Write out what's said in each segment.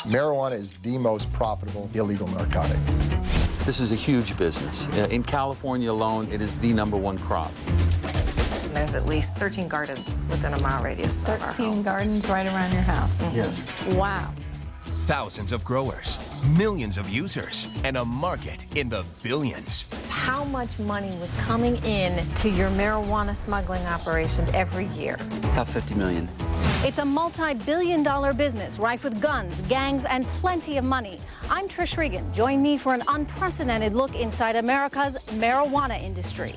Marijuana is the most profitable illegal narcotic. This is a huge business. In California alone, it is the #1 crop. There's at least 13 gardens within a mile radius of our home. 13 gardens right around your house. Yes. Wow. Thousands of growers, millions of users, and a market in the billions. How much money was coming in to your marijuana smuggling operations every year? About 50 million. It's a multi-billion-dollar business rife with guns, gangs, and plenty of money. I'm Trish Regan. Join me for an unprecedented look inside America's marijuana industry.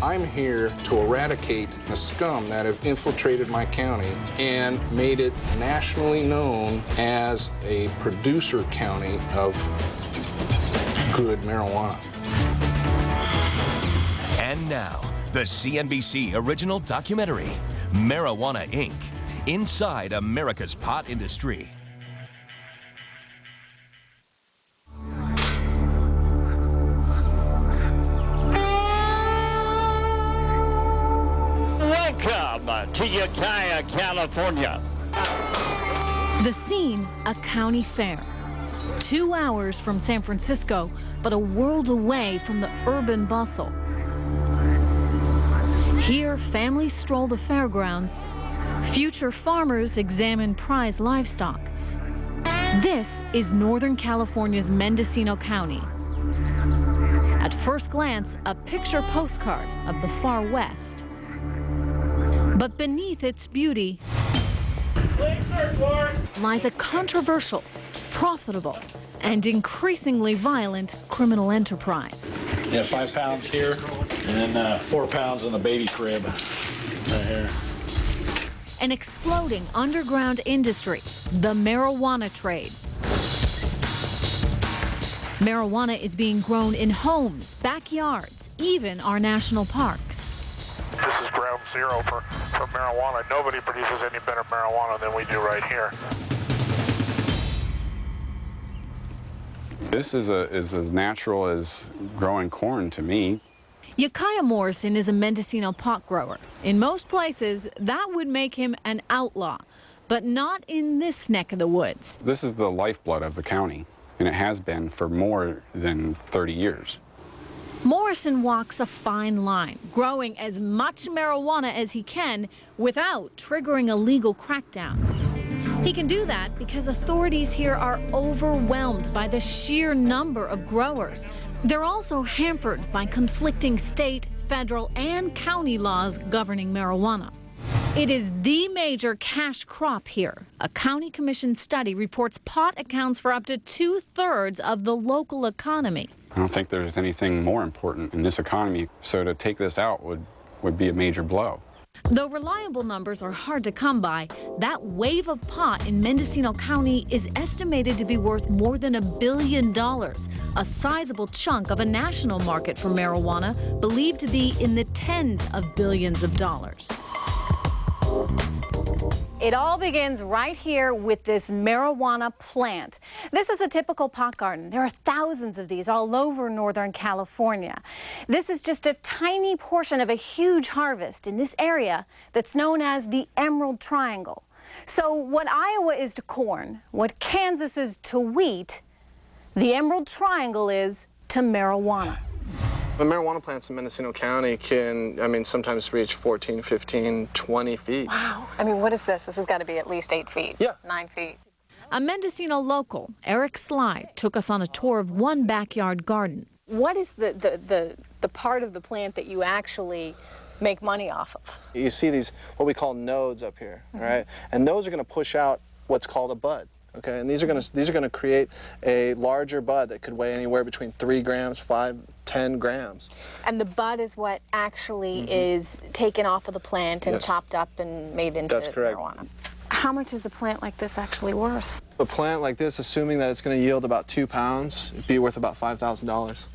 I'm here to eradicate the scum that have infiltrated my county and made it nationally known as a producer county of good marijuana. And now, the CNBC original documentary, Marijuana Inc., Inside America's Pot Industry. Welcome to Ukiah, California. The scene, a county fair. 2 hours from San Francisco, but a world away from the urban bustle. Here, families stroll the fairgrounds. Future farmers examine prize livestock. This is Northern California's Mendocino County. At first glance, a picture postcard of the far west. But beneath its beauty lies a controversial, profitable, and increasingly violent criminal enterprise. Yeah, 5 pounds here, and then 4 pounds in the baby crib right here. An exploding underground industry, the marijuana trade. Marijuana is being grown in homes, backyards, even our national parks. This is ground zero for marijuana. Nobody produces any better marijuana than we do right here. This is as natural as growing corn to me. Ukiah Morrison is a Mendocino pot grower. In most places, that would make him an outlaw, but not in this neck of the woods. This is the lifeblood of the county, and it has been for more than 30 years. Morrison walks a fine line, growing as much marijuana as he can without triggering a legal crackdown. He can do that because authorities here are overwhelmed by the sheer number of growers. They're also hampered by conflicting state, federal, and county laws governing marijuana. It is the major cash crop here. A county commission study reports pot accounts for up to 2/3 of the local economy. I don't think there's anything more important in this economy, so to take this out would be a major blow. Though reliable numbers are hard to come by, that wave of pot in Mendocino County is estimated to be worth more than $1 billion, a sizable chunk of a national market for marijuana believed to be in the tens of billions of dollars. It all begins right here with this marijuana plant. This is a typical pot garden. There are thousands of these all over Northern California. This is just a tiny portion of a huge harvest in this area that's known as the Emerald Triangle. So what Iowa is to corn, what Kansas is to wheat, the Emerald Triangle is to marijuana. The marijuana plants in Mendocino County can, sometimes reach 14, 15, 20 feet. Wow. What is this? This has got to be at least 8 feet. Yeah. 9 feet. A Mendocino local, Eric Slide, took us on a tour of one backyard garden. What is the part of the plant that you actually make money off of? You see these, what we call nodes up here, all right? And those are going to push out what's called a bud. Okay, and these are going to create a larger bud that could weigh anywhere between 3 grams, 5, 10 grams. And the bud is what actually is taken off of the plant and chopped up and made into marijuana. How much is a plant like this actually worth? A plant like this, assuming that it's going to yield about 2 pounds, it'd be worth about $5,000.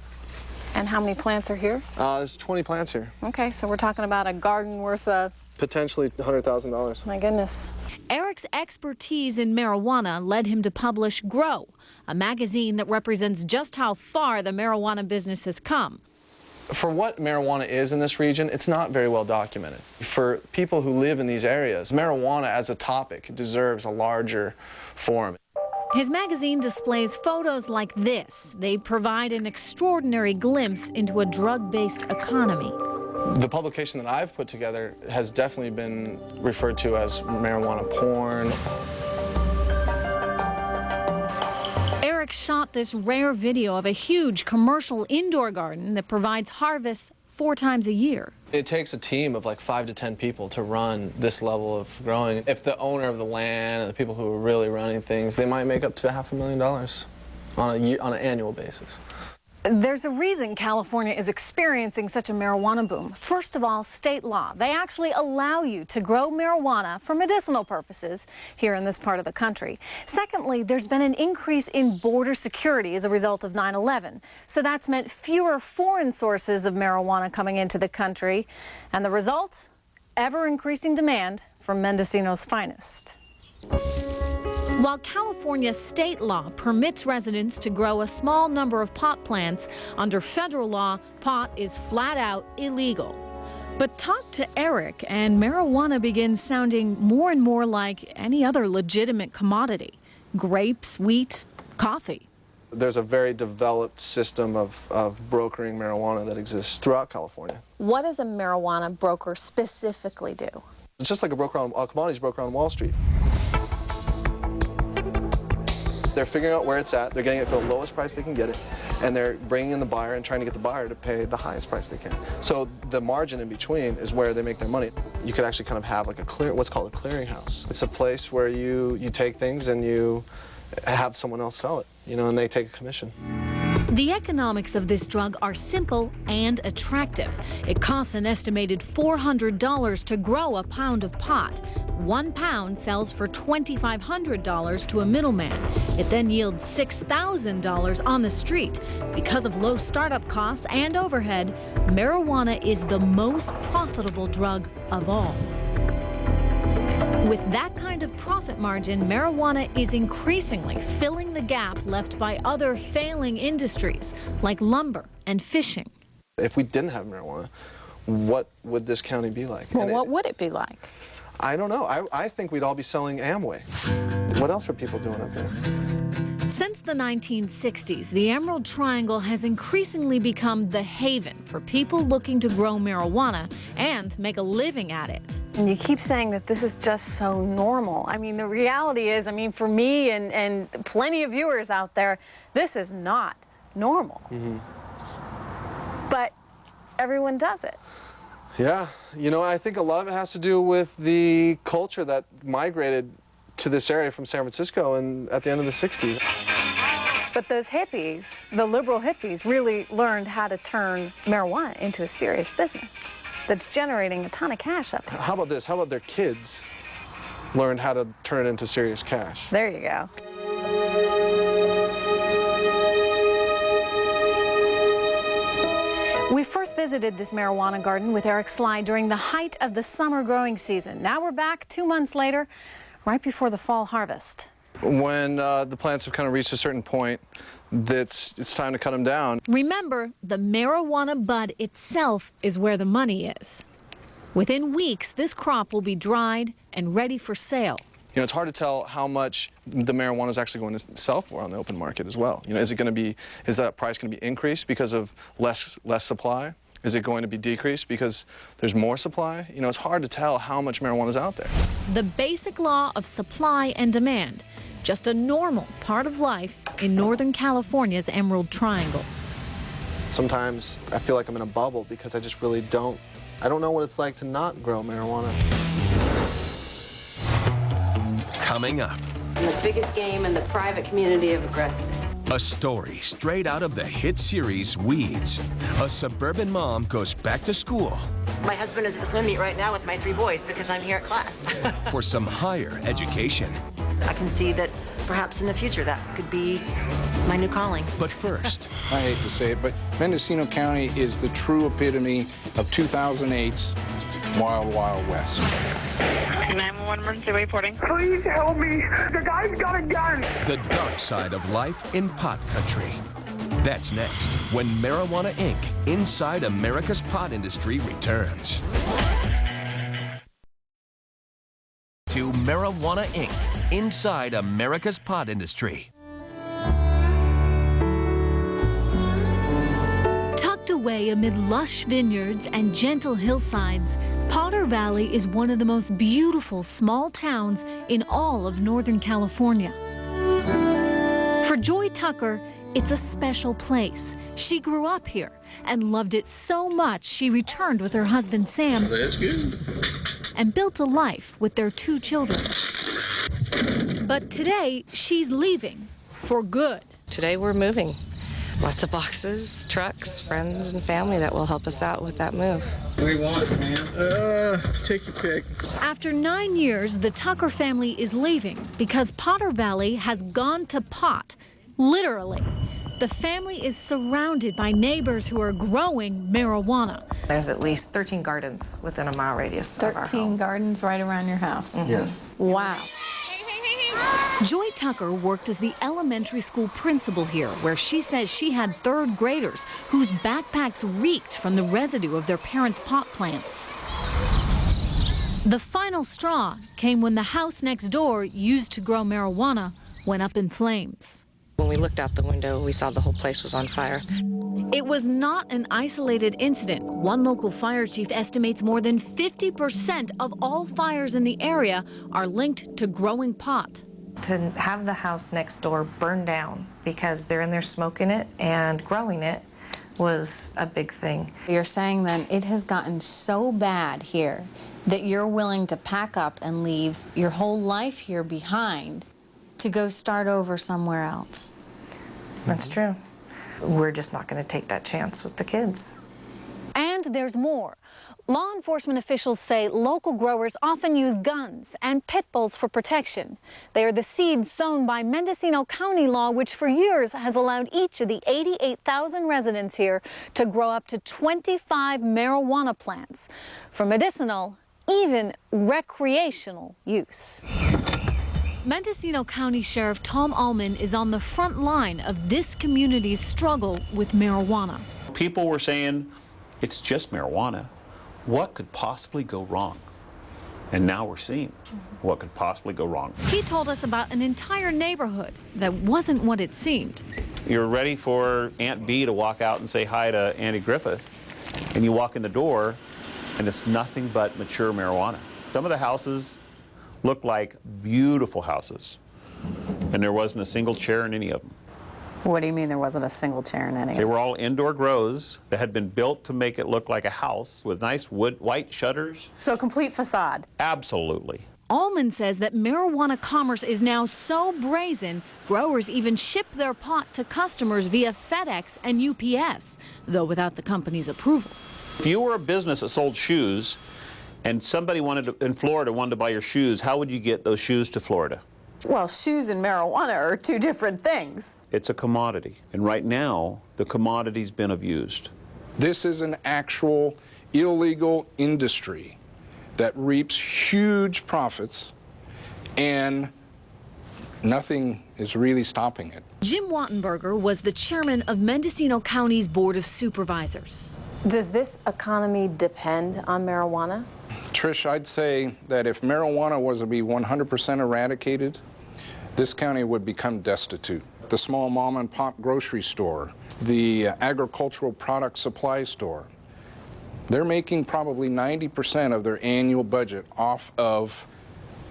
And how many plants are here? There's 20 plants here. Okay, so we're talking about a garden worth of... potentially $100,000. My goodness. Eric's expertise in marijuana led him to publish Grow, a magazine that represents just how far the marijuana business has come. For what marijuana is in this region, it's not very well documented. For people who live in these areas, marijuana as a topic deserves a larger forum. His magazine displays photos like this. They provide an extraordinary glimpse into a drug-based economy. The publication that I've put together has definitely been referred to as marijuana porn. Eric shot this rare video of a huge commercial indoor garden that provides harvests 4 times a year. It takes a team of like 5 to 10 people to run this level of growing. If the owner of the land and the people who are really running things, they might make up to $500,000 on an annual basis. There's a reason California is experiencing such a marijuana boom. First of all, state law. They actually allow you to grow marijuana for medicinal purposes here in this part of the country. Secondly, there's been an increase in border security as a result of 9/11. So that's meant fewer foreign sources of marijuana coming into the country. And the result? Ever-increasing demand for Mendocino's finest. While California state law permits residents to grow a small number of pot plants, under federal law, pot is flat out illegal. But talk to Eric, and marijuana begins sounding more and more like any other legitimate commodity. Grapes, wheat, coffee. There's a very developed system of brokering marijuana that exists throughout California. What does a marijuana broker specifically do? It's just like a commodities broker on Wall Street. They're figuring out where it's at, they're getting it for the lowest price they can get it, and they're bringing in the buyer and trying to get the buyer to pay the highest price they can. So the margin in between is where they make their money. You could actually kind of have like what's called a clearinghouse. It's a place where you take things and you have someone else sell it, and they take a commission. The economics of this drug are simple and attractive. It costs an estimated $400 to grow a pound of pot. 1 pound sells for $2,500 to a middleman. It then yields $6,000 on the street. Because of low startup costs and overhead, marijuana is the most profitable drug of all. With that kind of profit margin, marijuana is increasingly filling the gap left by other failing industries like lumber and fishing. If we didn't have marijuana, what would this county be like? Well, what would it be like? I don't know. I think we'd all be selling Amway. What else are people doing up here? Since the 1960s, the Emerald Triangle has increasingly become the haven for people looking to grow marijuana and make a living at it. And you keep saying that this is just so normal. I mean, the reality is, for me and plenty of viewers out there, this is not normal. Mm-hmm. But everyone does it. Yeah, I think a lot of it has to do with the culture that migrated to this area from San Francisco and at the end of the 60s. But those hippies, the liberal hippies, really learned how to turn marijuana into a serious business that's generating a ton of cash up here. How about this? How about their kids learned how to turn it into serious cash? There you go. We first visited this marijuana garden with Eric Sly during the height of the summer growing season. Now we're back 2 months later, right before the fall harvest. When the plants have kind of reached a certain point, it's time to cut them down. Remember, the marijuana bud itself is where the money is. Within weeks, this crop will be dried and ready for sale. It's hard to tell how much the marijuana is actually going to sell for on the open market as well. Is that price going to be increased because of less supply? Is it going to be decreased because there's more supply? It's hard to tell how much marijuana is out there. The basic law of supply and demand, just a normal part of life in Northern California's Emerald Triangle. Sometimes I feel like I'm in a bubble because I just really don't know what it's like to not grow marijuana. Coming up. The biggest game in the private community of Augusta. A story straight out of the hit series Weeds. A suburban mom goes back to school. My husband is at the swim meet right now with my 3 boys because I'm here at class. For some higher education. I can see that perhaps in the future that could be my new calling. But first. I hate to say it, but Mendocino County is the true epitome of 2008's Wild Wild West. 911 emergency reporting. Please help me. The guy's got a gun. The dark side of life in pot country. That's next when Marijuana Inc. Inside America's Pot Industry returns. To Marijuana Inc. Inside America's Pot Industry. Tucked away amid lush vineyards and gentle hillsides, Potter Valley is one of the most beautiful small towns in all of Northern California. For Joy Tucker, it's a special place. She grew up here and loved it so much she returned with her husband Sam. That's good. And built a life with their 2 children. But today, she's leaving for good. Today we're moving. Lots of boxes, trucks, friends, and family that will help us out with that move. What do you want, man? Take your pick. After 9 years, the Tucker family is leaving because Potter Valley has gone to pot, literally. The family is surrounded by neighbors who are growing marijuana. There's at least 13 gardens within a mile radius of our home. 13 gardens right around your house. Mm-hmm. Yes. Wow. Joy Tucker worked as the elementary school principal here, where she says she had 3rd graders whose backpacks reeked from the residue of their parents' pot plants. The final straw came when the house next door, used to grow marijuana, went up in flames. When we looked out the window, we saw the whole place was on fire. It was not an isolated incident. One local fire chief estimates more than 50% of all fires in the area are linked to growing pot. To have the house next door burn down because they're in there smoking it and growing it was a big thing. You're saying then it has gotten so bad here that you're willing to pack up and leave your whole life here behind to go start over somewhere else. That's true. We're just not going to take that chance with the kids. And there's more. Law enforcement officials say local growers often use guns and pit bulls for protection. They are the seeds sown by Mendocino County law, which for years has allowed each of the 88,000 residents here to grow up to 25 marijuana plants for medicinal, even recreational use. Mendocino County Sheriff Tom Allman is on the front line of this community's struggle with marijuana. People were saying, it's just marijuana. What could possibly go wrong? And now we're seeing what could possibly go wrong. He told us about an entire neighborhood that wasn't what it seemed. You're ready for Aunt B to walk out and say hi to Auntie Griffith, and you walk in the door, and it's nothing but mature marijuana. Some of the houses looked like beautiful houses, and there wasn't a single chair in any of them. What do you mean there wasn't a single chair in any of They them? were all indoor grows that had been built to make it look like a house with nice wood, white shutters. So a complete facade. Absolutely. Allman says that marijuana commerce is now so brazen, growers even ship their pot to customers via FedEx and UPS, though without the company's approval. If you were a business that sold shoes and somebody in Florida wanted to buy your shoes, how would you get those shoes to Florida? Well, shoes and marijuana are 2 different things. It's a commodity, and right now, the commodity's been abused. This is an actual illegal industry that reaps huge profits, and nothing is really stopping it. Jim Wattenberger was the chairman of Mendocino County's Board of Supervisors. Does this economy depend on marijuana? Trish, I'd say that if marijuana was to be 100% eradicated, this county would become destitute. The small mom and pop grocery store, the agricultural product supply store, they're making probably 90% of their annual budget off of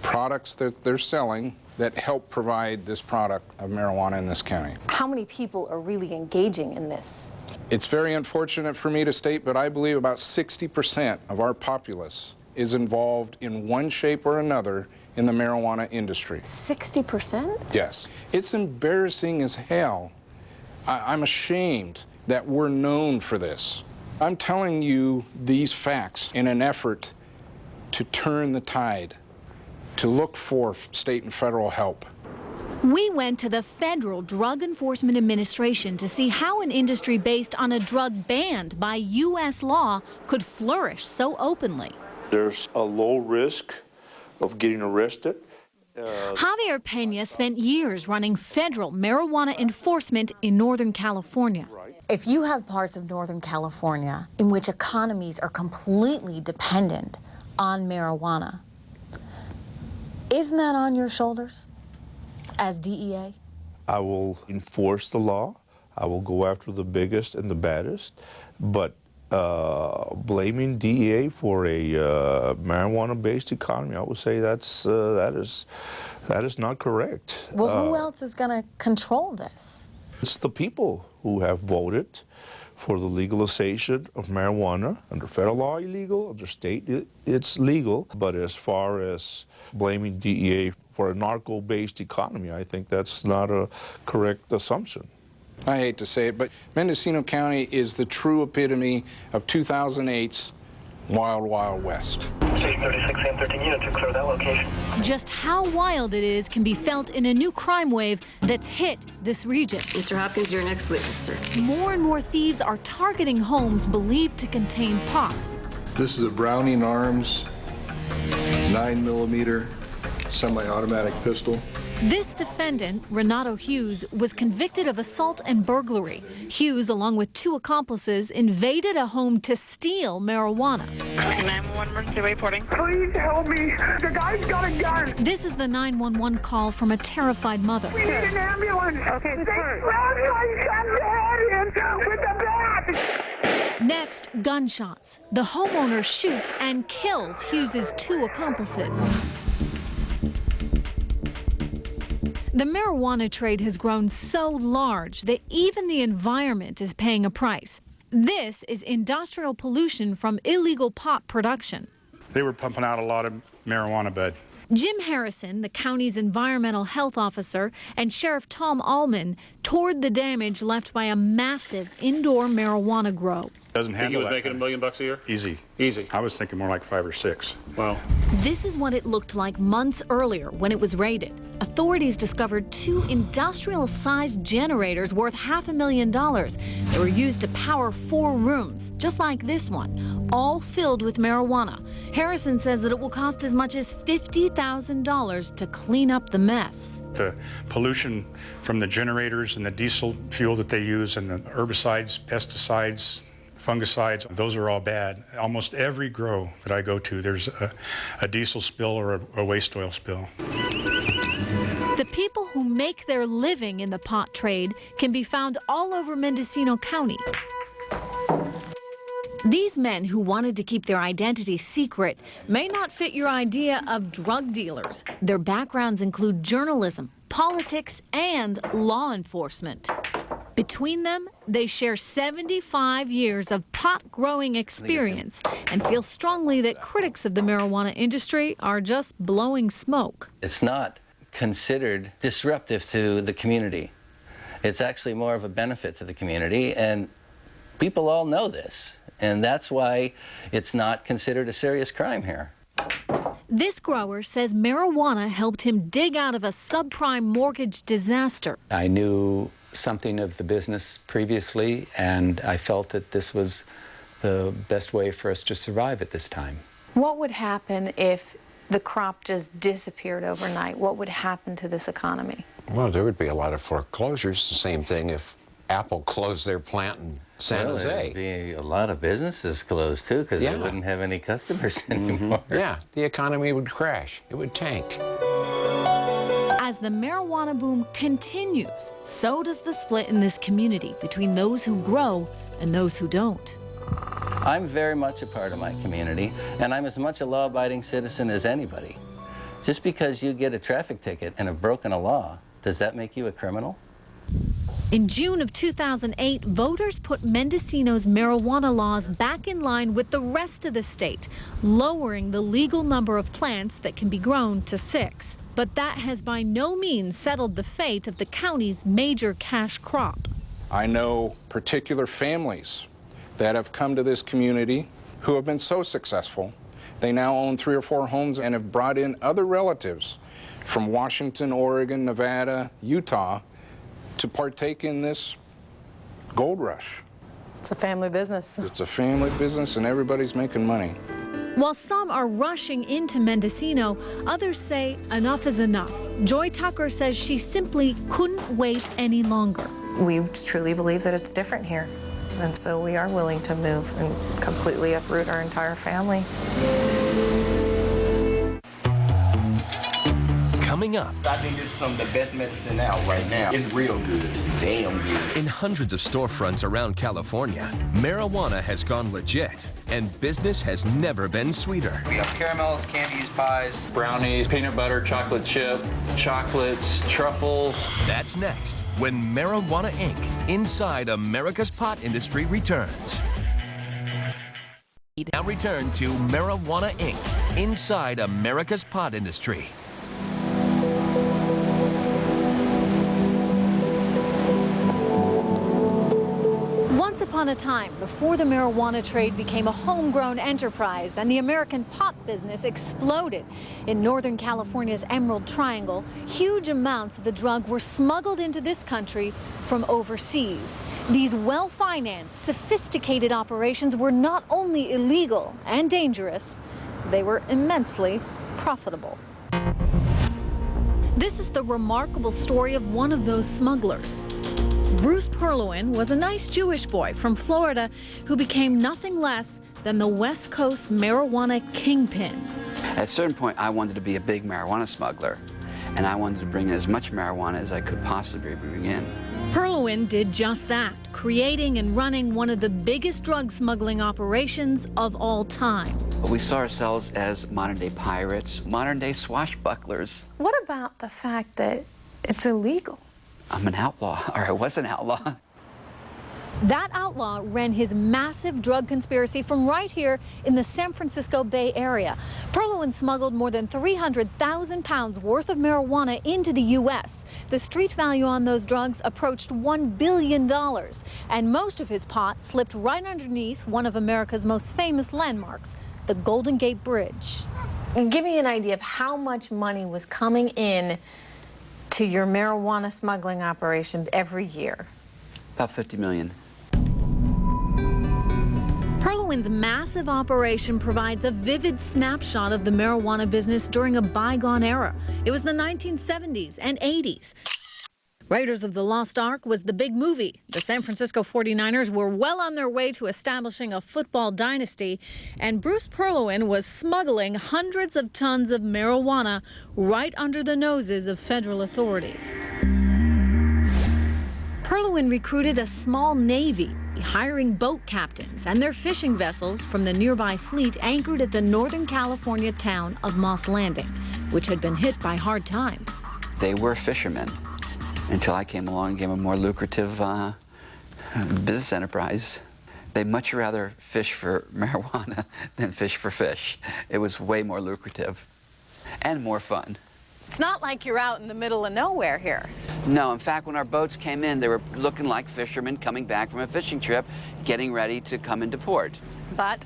products that they're selling that help provide this product of marijuana in this county. How many people are really engaging in this? It's very unfortunate for me to state, but I believe about 60% of our populace is involved in one shape or another in the marijuana industry. 60%? Yes. It's embarrassing as hell. I'm ashamed that we're known for this. I'm telling you these facts in an effort to turn the tide, to look for state and federal help. We went to the Federal Drug Enforcement Administration to see how an industry based on a drug banned by U.S. law could flourish so openly. There's a low risk of getting arrested. Javier Pena spent years running federal marijuana enforcement in Northern California. If you have parts of Northern California in which economies are completely dependent on marijuana, isn't that on your shoulders as DEA? I will enforce the law. I will go after the biggest and the baddest, but blaming DEA for a marijuana-based economy, I would say that is not correct. Well, who else is going to control this? It's the people who have voted for the legalization of marijuana. Under federal law, illegal. Under state, it's legal. But as far as blaming DEA for a narco-based economy, I think that's not a correct assumption. I hate to say it, but Mendocino County is the true epitome of 2008's Wild Wild West. 36 and 13 units to clear that location. Just how wild it is can be felt in a new crime wave that's hit this region. Mr. Hopkins, you're next witness, sir. More and more thieves are targeting homes believed to contain pot. This is a Browning Arms 9mm semi-automatic pistol. This defendant, Renato Hughes, was convicted of assault and burglary. Hughes, along with 2 accomplices, invaded a home to steal marijuana. 911 emergency reporting. Please help me. The guy's got a gun. This is the 911 call from a terrified mother. We need an ambulance. Okay, they slammed my son's head in with the bat. Next, gunshots. The homeowner shoots and kills Hughes's 2 accomplices. The marijuana trade has grown so large that even the environment is paying a price. This is industrial pollution from illegal pot production. They were pumping out a lot of marijuana bud. Jim Harrison, the county's environmental health officer, and Sheriff Tom Allman toured the damage left by a massive indoor marijuana grow. Doesn't Think he handle was that making kind $1 million a year? Easy. Easy. I was thinking more like 5 or 6. Wow. This is what it looked like months earlier when it was raided. Authorities discovered 2 industrial-sized generators worth $500,000. They were used to power 4 rooms, just like this one, all filled with marijuana. Harrison says that it will cost as much as $50,000 to clean up the mess. The pollution from the generators and the diesel fuel that they use and the herbicides, pesticides, fungicides, those are all bad. Almost every grow that I go to, there's a diesel spill or a waste oil spill. The people who make their living in the pot trade can be found all over Mendocino County. These men who wanted to keep their identity secret may not fit your idea of drug dealers. Their backgrounds include journalism, politics, and law enforcement. Between them, they share 75 years of pot-growing experience and feel strongly that critics of the marijuana industry are just blowing smoke. It's not considered disruptive to the community. It's actually more of a benefit to the community, and people all know this, and that's why it's not considered a serious crime here. This grower says marijuana helped him dig out of a subprime mortgage disaster. I knew something of the business previously, and I felt that this was the best way for us to survive at this time. What would happen if the crop just disappeared overnight? What would happen to this economy? Well, there would be a lot of foreclosures. The same thing if Apple closed their plant in San Jose. There would be a lot of businesses closed, too, because they wouldn't have any customers anymore. Yeah, the economy would crash. It would tank. As the marijuana boom continues, so does the split in this community between those who grow and those who don't. I'm very much a part of my community, and I'm as much a law-abiding citizen as anybody. Just because you get a traffic ticket and have broken a law, does that make you a criminal? In June of 2008, voters put Mendocino's marijuana laws back in line with the rest of the state, lowering the legal number of plants that can be grown to 6. But that has by no means settled the fate of the county's major cash crop. I know particular families that have come to this community who have been so successful. They now own 3 or 4 homes and have brought in other relatives from Washington, Oregon, Nevada, Utah to partake in this gold rush. It's a family business. It's a family business and everybody's making money. While some are rushing into Mendocino, others say enough is enough. Joy Tucker says she simply couldn't wait any longer. We truly believe that it's different here, and so we are willing to move and completely uproot our entire family. Coming up. I think this is some of the best medicine out right now. It's real good. It's damn good. In hundreds of storefronts around California, marijuana has gone legit, and business has never been sweeter. We have caramels, candies, pies, brownies, peanut butter, chocolate chip, chocolates, truffles. That's next when Marijuana Inc. Inside America's Pot Industry returns. Now return to Marijuana Inc. Inside America's Pot Industry. Once upon a time, before the marijuana trade became a homegrown enterprise and the American pot business exploded in Northern California's Emerald Triangle, huge amounts of the drug were smuggled into this country from overseas. These well-financed, sophisticated operations were not only illegal and dangerous, they were immensely profitable. This is the remarkable story of one of those smugglers. Bruce Perlowin was a nice Jewish boy from Florida who became nothing less than the West Coast marijuana kingpin. At a certain point, I wanted to be a big marijuana smuggler, and I wanted to bring in as much marijuana as I could possibly bring in. Perlowin did just that, creating and running one of the biggest drug smuggling operations of all time. We saw ourselves as modern-day pirates, modern-day swashbucklers. What about the fact that it's illegal? I'm an outlaw, or I was an outlaw. That outlaw ran his massive drug conspiracy from right here in the San Francisco Bay Area. Perlowin smuggled more than 300,000 pounds worth of marijuana into the U.S. The street value on those drugs approached $1 billion, and most of his pot slipped right underneath one of America's most famous landmarks, the Golden Gate Bridge. Give me an idea of how much money was coming in to your marijuana smuggling operations every year. About 50 million. Perlowin's massive operation provides a vivid snapshot of the marijuana business during a bygone era. It was the 1970s and 80s. Raiders of the Lost Ark was the big movie. The San Francisco 49ers were well on their way to establishing a football dynasty, and Bruce Perlowin was smuggling hundreds of tons of marijuana right under the noses of federal authorities. Perlowin recruited a small navy, hiring boat captains and their fishing vessels from the nearby fleet anchored at the Northern California town of Moss Landing, which had been hit by hard times. They were fishermen until I came along and gave them a more lucrative business enterprise. They'd much rather fish for marijuana than fish for fish. It was way more lucrative and more fun. It's not like you're out in the middle of nowhere here. No, in fact, when our boats came in, they were looking like fishermen coming back from a fishing trip, getting ready to come into port. But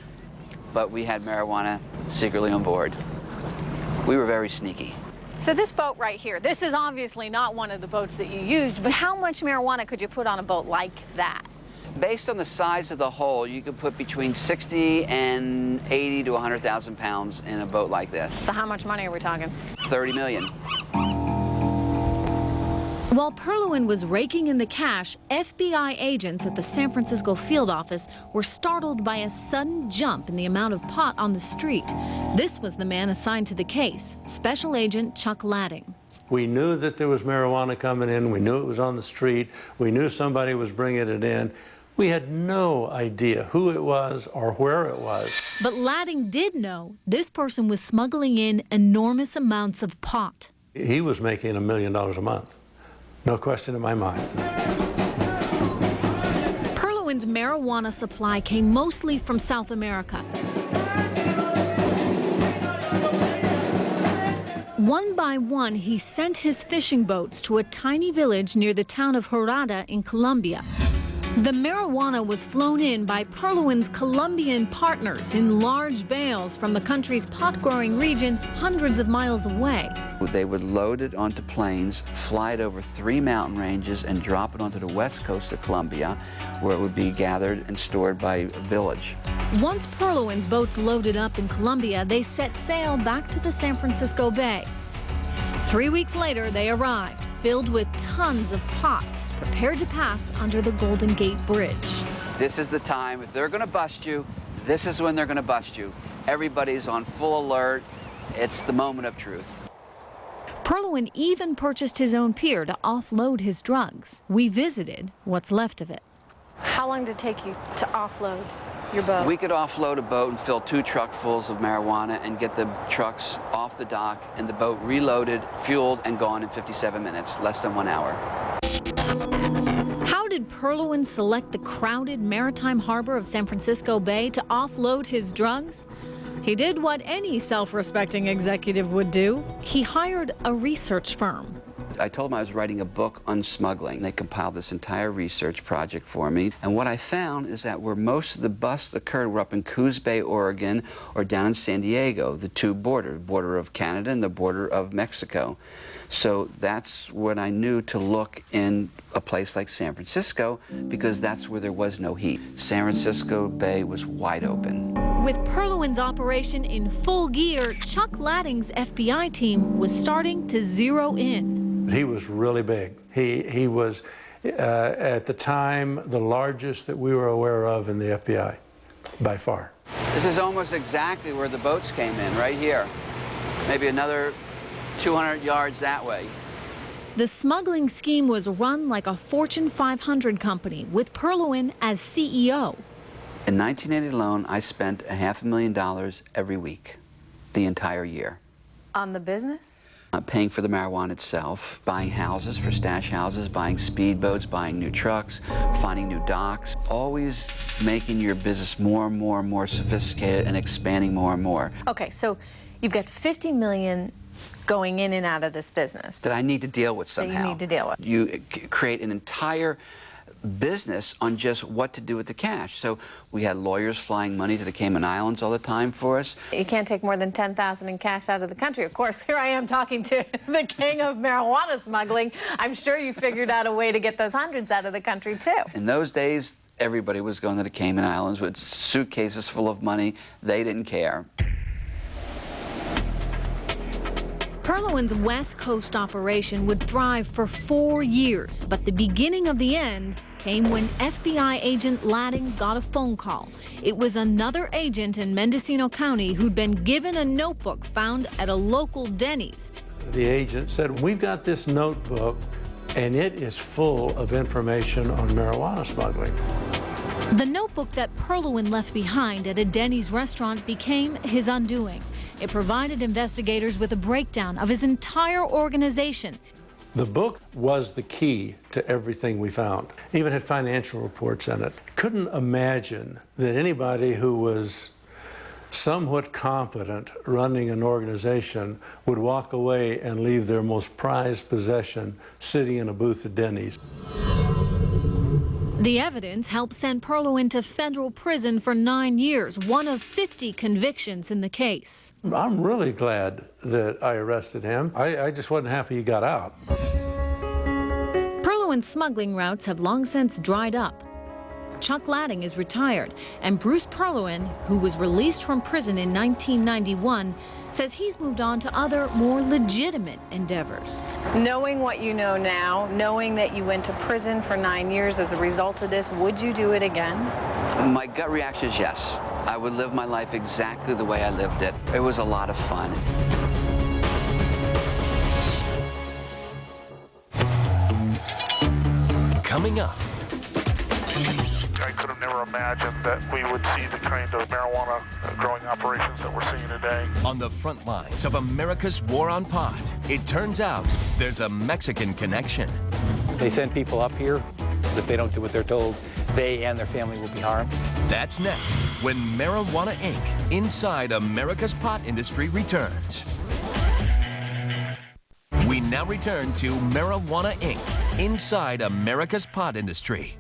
we had marijuana secretly on board. We were very sneaky. So this boat right here, this is obviously not one of the boats that you used, but how much marijuana could you put on a boat like that? Based on the size of the hull, you could put between 60 and 80 to 100,000 pounds in a boat like this. So how much money are we talking? 30 million. While Perlowin was raking in the cash, FBI agents at the San Francisco field office were startled by a sudden jump in the amount of pot on the street. This was the man assigned to the case, Special Agent Chuck Ladding. We knew that there was marijuana coming in. We knew it was on the street. We knew somebody was bringing it in. We had no idea who it was or where it was. But Ladding did know this person was smuggling in enormous amounts of pot. He was making $1 million a month. No question in my mind. Perlowin's marijuana supply came mostly from South America. One by one, he sent his fishing boats to a tiny village near the town of Herrada in Colombia. The marijuana was flown in by Perlowin's Colombian partners in large bales from the country's pot-growing region hundreds of miles away. They would load it onto planes, fly it over 3 mountain ranges, and drop it onto the west coast of Colombia, where it would be gathered and stored by a village. Once Perlowan's boats loaded up in Colombia, they set sail back to the San Francisco Bay. 3 weeks later, they arrived, filled with tons of pot, prepared to pass under the Golden Gate Bridge. This is the time. If they're going to bust you, this is when they're going to bust you. Everybody's on full alert. It's the moment of truth. Perlowan even purchased his own pier to offload his drugs. We visited what's left of it. How long did it take you to offload your boat? We could offload a boat and fill 2 truckfuls of marijuana and get the trucks off the dock and the boat reloaded, fueled, and gone in 57 minutes, less than 1 hour. How did Perlowan select the crowded maritime harbor of San Francisco Bay to offload his drugs? He did what any self-respecting executive would do. He hired a research firm. I told them I was writing a book on smuggling. They compiled this entire research project for me. And what I found is that where most of the busts occurred were up in Coos Bay, Oregon, or down in San Diego, the two borders, the border of Canada and the border of Mexico. So that's when I knew to look in a place like San Francisco, because that's where there was no heat. San Francisco Bay was wide open. With Perlowan's operation in full gear, Chuck Latting's FBI team was starting to zero in. He was really big. He was, at the time, the largest that we were aware of in the FBI, by far. This is almost exactly where the boats came in, right here. Maybe another 200 yards that way. The smuggling scheme was run like a Fortune 500 company, with Perlowan as CEO. In 1980 alone, I spent $500,000 every week, the entire year. On the business? Paying for the marijuana itself, buying houses for stash houses, buying speedboats, buying new trucks, finding new docks, always making your business more and more and more sophisticated and expanding more and more. Okay, so you've got $50 million going in and out of this business. That I need to deal with somehow. That you need to deal with. You create an entire business on just what to do with the cash. So we had lawyers flying money to the Cayman Islands all the time for us. You can't take more than $10,000 in cash out of the country. Of course, here I am talking to the king of marijuana smuggling. I'm sure you figured out a way to get those hundreds out of the country, too. In those days, everybody was going to the Cayman Islands with suitcases full of money. They didn't care. Perlowan's West Coast operation would thrive for 4 years, but the beginning of the end came when FBI agent Latting got a phone call. It was another agent in Mendocino County who'd been given a notebook found at a local Denny's. The agent said, "We've got this notebook, and it is full of information on marijuana smuggling." The notebook that Perlowan left behind at a Denny's restaurant became his undoing. It provided investigators with a breakdown of his entire organization. The book was the key to everything we found. Even had financial reports in it. Couldn't imagine that anybody who was somewhat competent running an organization would walk away and leave their most prized possession sitting in a booth at Denny's. The evidence helped send Perlowan to federal prison for 9 years, one of 50 convictions in the case. I'm really glad that I arrested him. I just wasn't happy he got out. Perlowan's smuggling routes have long since dried up. Chuck Latting is retired, and Bruce Perlowan, who was released from prison in 1991, says he's moved on to other, more legitimate endeavors. Knowing what you know now, knowing that you went to prison for 9 years as a result of this, would you do it again? My gut reaction is yes. I would live my life exactly the way I lived it. It was a lot of fun. Coming up. I could have never imagined that we would see the kind of marijuana growing operations that we're seeing today. On the front lines of America's war on pot, it turns out there's a Mexican connection. They send people up here. If they don't do what they're told, they and their family will be harmed. That's next when Marijuana Inc. Inside America's Pot Industry returns. We now return to Marijuana Inc. Inside America's Pot Industry.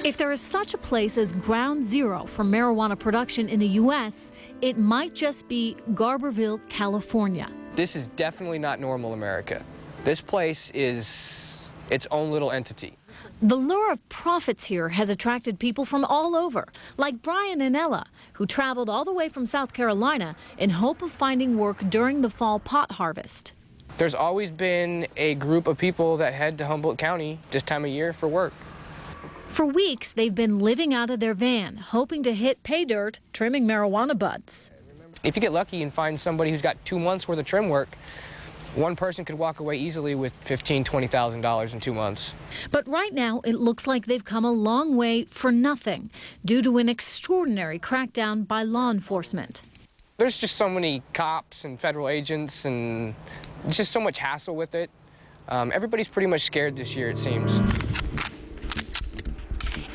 If there is such a place as ground zero for marijuana production in the U.S., it might just be Garberville, California. This is definitely not normal America. This place is its own little entity. The lure of profits here has attracted people from all over, like Brian and Ella, who traveled all the way from South Carolina in hope of finding work during the fall pot harvest. There's always been a group of people that head to Humboldt County this time of year for work. For weeks, they've been living out of their van, hoping to hit pay dirt trimming marijuana buds. If you get lucky and find somebody who's got 2 months worth of trim work, one person could walk away easily with $15,000, $20,000 in 2 months. But right now, it looks like they've come a long way for nothing due to an extraordinary crackdown by law enforcement. There's just so many cops and federal agents and just so much hassle with it. Everybody's pretty much scared this year, it seems.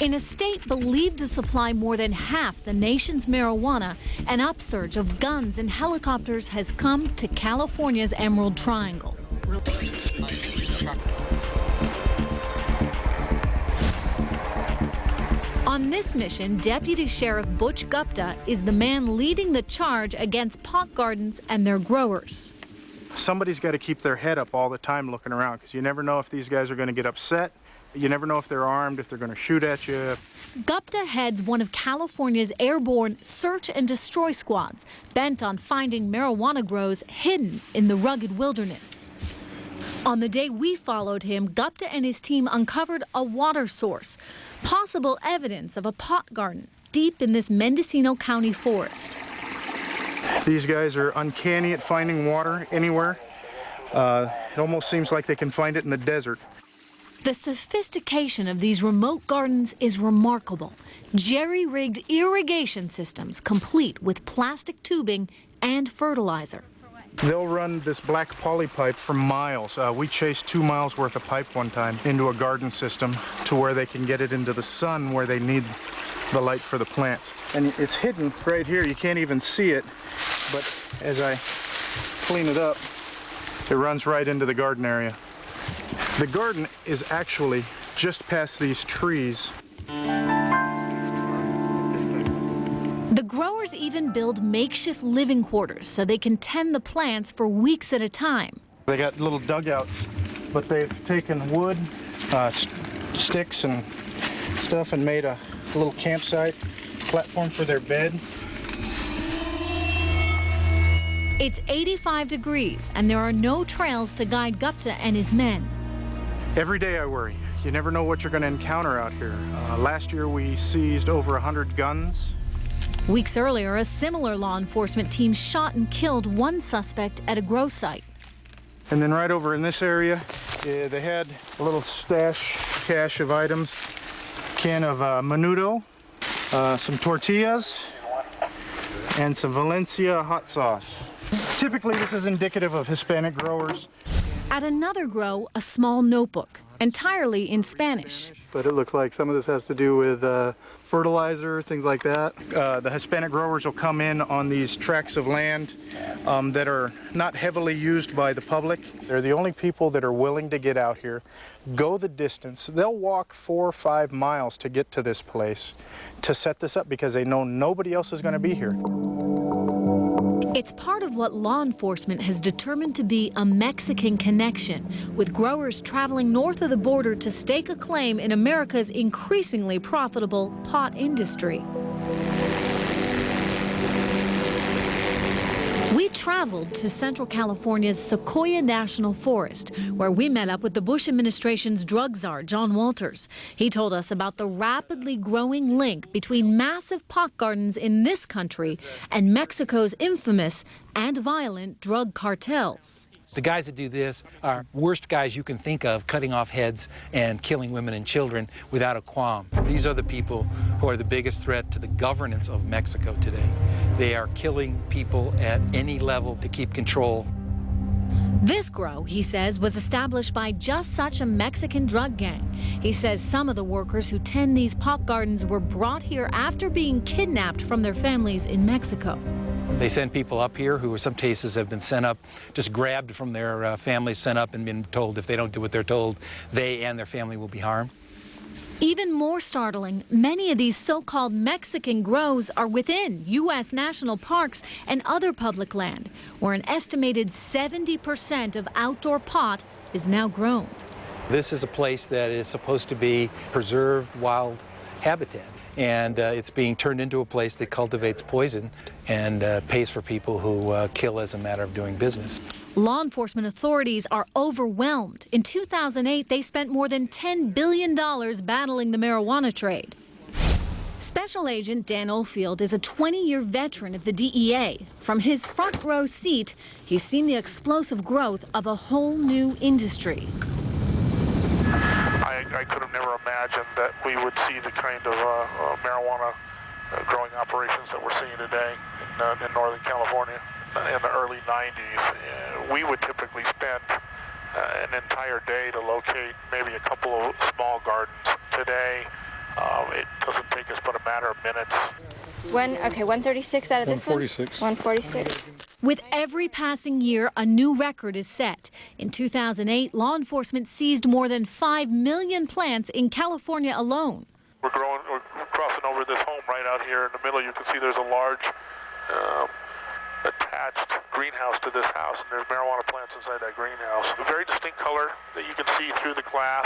In a state believed to supply more than half the nation's marijuana, an upsurge of guns and helicopters has come to California's Emerald Triangle. On this mission, Deputy Sheriff Butch Gupta is the man leading the charge against pot gardens and their growers. Somebody's got to keep their head up all the time looking around, because you never know if these guys are going to get upset. You never know if they're armed, if they're going to shoot at you. Gupta heads one of California's airborne search and destroy squads, bent on finding marijuana grows hidden in the rugged wilderness. On the day we followed him, Gupta and his team uncovered a water source, possible evidence of a pot garden deep in this Mendocino County forest. These guys are uncanny at finding water anywhere. It almost seems like they can find it in the desert. The sophistication of these remote gardens is remarkable. Jerry-rigged irrigation systems complete with plastic tubing and fertilizer. They'll run this black poly pipe for miles. We chased 2 miles worth of pipe one time into a garden system to where they can get it into the sun where they need the light for the plants. And it's hidden right here. You can't even see it. But as I clean it up, it runs right into the garden area. The garden is actually just past these trees. The growers even build makeshift living quarters so they can tend the plants for weeks at a time. They got little dugouts, but they've taken wood, sticks and stuff and made a little campsite platform for their bed. It's 85 degrees and there are no trails to guide Gupta and his men. Every day I worry. You never know what you're going to encounter out here. Last year we seized over 100 guns. Weeks earlier, a similar law enforcement team shot and killed one suspect at a grow site. And then right over in this area, they had a little cache of items. Can of menudo, some tortillas, and some Valencia hot sauce. Typically, this is indicative of Hispanic growers. At another grow, a small notebook, entirely in Spanish. But it looks like some of this has to do with fertilizer, things like that. The Hispanic growers will come in on these tracts of land that are not heavily used by the public. They're the only people that are willing to get out here, go the distance. They'll walk 4 or 5 miles to get to this place to set this up because they know nobody else is going to be here. It's part of what law enforcement has determined to be a Mexican connection, with growers traveling north of the border to stake a claim in America's increasingly profitable pot industry. We traveled to Central California's Sequoia National Forest, where we met up with the Bush administration's drug czar, John Walters. He told us about the rapidly growing link between massive pot gardens in this country and Mexico's infamous and violent drug cartels. The guys that do this are worst guys you can think of, cutting off heads and killing women and children without a qualm. These are the people who are the biggest threat to the governance of Mexico today. They are killing people at any level to keep control. This grow, he says, was established by just such a Mexican drug gang. He says some of the workers who tend these pot gardens were brought here after being kidnapped from their families in Mexico. They send people up here who in some cases have been sent up, just grabbed from their families, sent up and been told if they don't do what they're told, they and their family will be harmed. Even more startling, many of these so-called Mexican grows are within U.S. national parks and other public land, where an estimated 70% of outdoor pot is now grown. This is a place that is supposed to be preserved wild habitat, and it's being turned into a place that cultivates poison and pays for people who kill as a matter of doing business. Law enforcement authorities are overwhelmed. In 2008, they spent more than $10 billion battling the marijuana trade. Special Agent Dan Oldfield is a 20-year veteran of the DEA. From his front row seat, he's seen the explosive growth of a whole new industry. I could have never imagined that we would see the kind of marijuana growing operations that we're seeing today in Northern California. In the early 90s, we would typically spend an entire day to locate maybe a couple of small gardens. Today, it doesn't take us but a matter of minutes. Okay, 136 out of this one? 146. 146. With every passing year, a new record is set. In 2008, law enforcement seized more than 5 million plants in California alone. We're crossing over this home right out here in the middle. You can see there's a large attached greenhouse to this house, and there's marijuana plants inside that greenhouse. A very distinct color that you can see through the glass.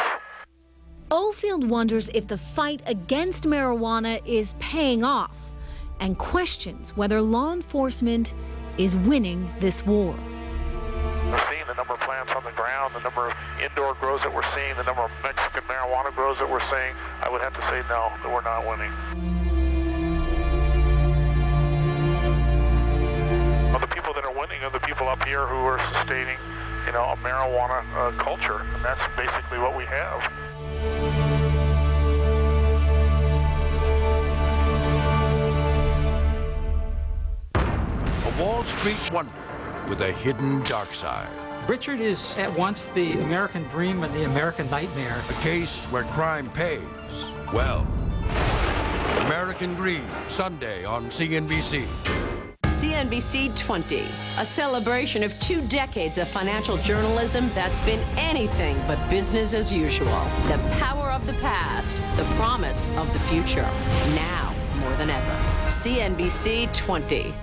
Oldfield wonders if the fight against marijuana is paying off and questions whether law enforcement is winning this war. We're seeing the number of plants on the ground, the number of indoor grows that we're seeing, the number of Mexican marijuana grows that we're seeing. I would have to say no, that we're not winning. Well, the people that are winning are the people up here who are sustaining, a marijuana culture, and that's basically what we have. A Wall Street wonder with a hidden dark side. Richard is at once the American dream and the American nightmare. A case where crime pays well. American Greed, Sunday on CNBC. CNBC 20, a celebration of 2 decades of financial journalism that's been anything but business as usual. The power of the past, the promise of the future. Now more than ever. CNBC 20.